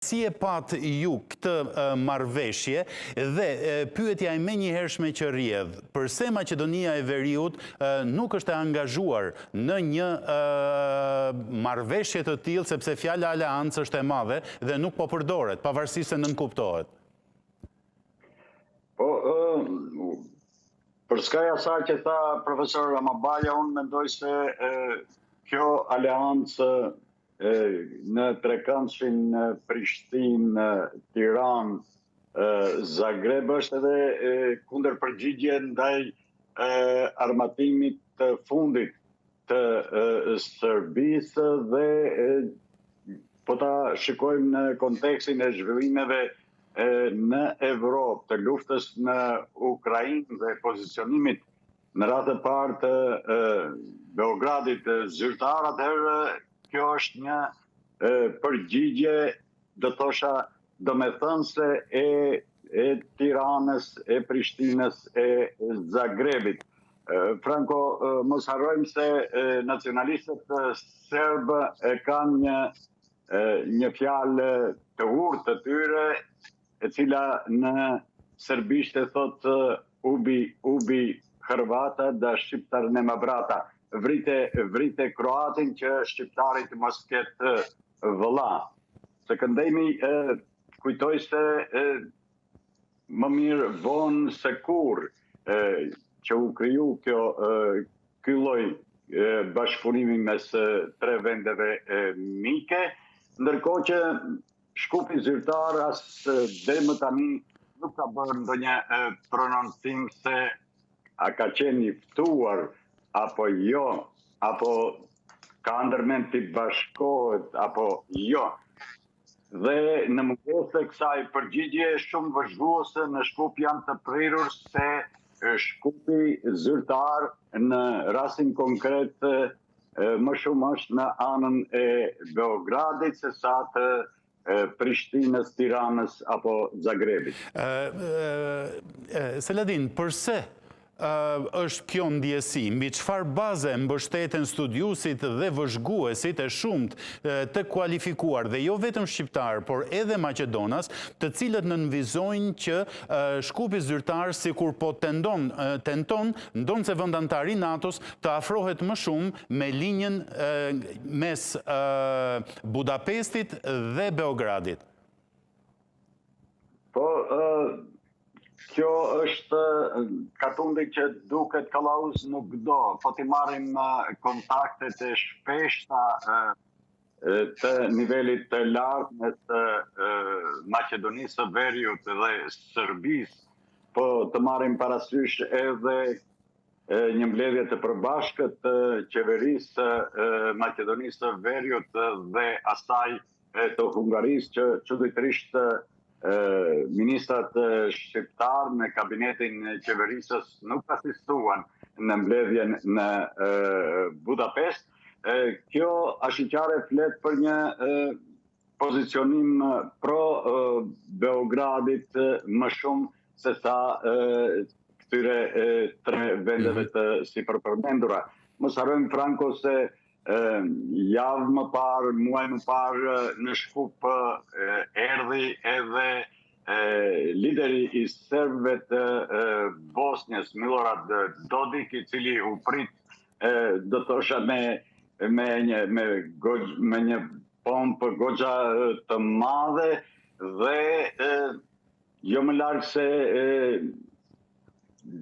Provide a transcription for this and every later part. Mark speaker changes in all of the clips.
Speaker 1: Si e pat ju këtë marrëveshje dhe pyetja e menjëhershme që rrjedh, përse Maqedonia e Veriut nuk është e angazhuar në një marrëveshje të tillë, sepse fjala aleancë është e madhe dhe nuk po përdoret, pavarësisht se nënkuptohet.
Speaker 2: Për skaj asaj që tha profesor Ramabaja, unë mendoj se kjo aleancë në trekëndshin Prishtinë, Tiranë, Zagreb është edhe kundërpërgjigje ndaj armatimit të fundit të Serbisë dhe po ta shikojmë në kontekstin e zhvillimeve në Evropë, të luftës në Ukrainë dhe pozicionimit në radhë të parë të Beogradit zyrtar, atëherë kjo është një përgjigje, do thosha, domethënëse e Tiranës, e Prishtinës, e Zagrebit. Franco, mos harrojmë se nacionalistët serbë kanë një fjalë të urtë të tyre, e cila në serbisht e thotë ubi Hrvata da shqiptar nema brata. Vrite kroatin që shqiptarit mos ketë vëlla. Se këndemi kujtoj se më mirë vonë se kur që u kriju ky lloj bashkëpunimi mes tre vendeve mike, ndërkohë që Shkupi zyrtar as deri më tani nuk ka bërë ndonjë prononcim se a ka qenë i ftuar apo jo, apo ka ndërmend të bashkohet apo jo. Dhe në mungesë të kësaj përgjigje shumë vëzhguese në Shkup janë të prirur se Shkupi zyrtar në rastin konkret më shumë është në anën e Beogradit se sa të Prishtinës, Tiranës apo Zagrebit.
Speaker 1: Seladin, përse është kjo ndjesi, mbi çfarë baze mbështeten studiuesit dhe vëzhguesit e shumt të kualifikuar dhe jo vetëm shqiptar, por edhe maqedonas, të cilët nënvizojnë që Shkupi zyrtar sikur po tenton ndonse vend antar i NATO-s të afrohet më shumë me linjën mes Budapestit dhe Beogradit.
Speaker 2: Kjo është katundi që duket kalauz nuk do, po t'i marrim kontaktet e shpeshta të nivelit të lartë mes Maqedonisë së Veriut dhe Serbisë, po të marrim parasysh edhe një mbledhje të përbashkët të qeverisë Maqedonisë së Veriut dhe asaj të Hungarisë, që çuditërisht ministrat shqiptar në kabinetin e qeverisës nuk asistuan në mbledhjen në Budapest. Kjo ashiqare flet për një pozicionim pro Beogradit më shumë se sa këtyre tre vendeve të sipërpërmendura. Mos harrojmë, Franco, se javë më parë, muaj më parë në Shkup erdhi edhe lideri i serbëve të Bosnjës, Milorad Dodik, i cili u prit, do thosha, me një pompë goxha të madhe dhe jo më larg se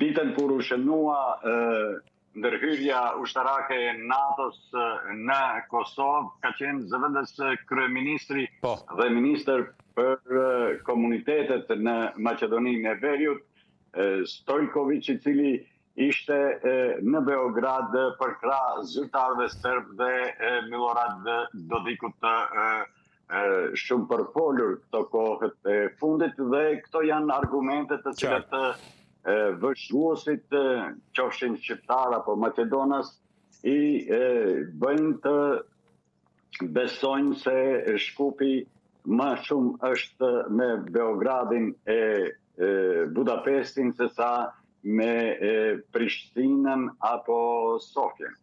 Speaker 2: ditën kur u shënua ndërhyrja ushtarake e NATO-s në Kosovë, ka qenë zëvendës kryeministri dhe ministër për komunitetet në Maqedoninë e Veriut, Stojković, i cili ishte në Beograd për krah zyrtarëve serb dhe Milorad Dodikut shumë përfolur këto kohët e fundit, dhe këto janë argumentet të cilat vëzhguesit, qofshin shqiptar apo maqedonas, i bëjnë të besojnë se Shkupi më shumë është me Beogradin e Budapestin se sa me Prishtinën apo Sofjen.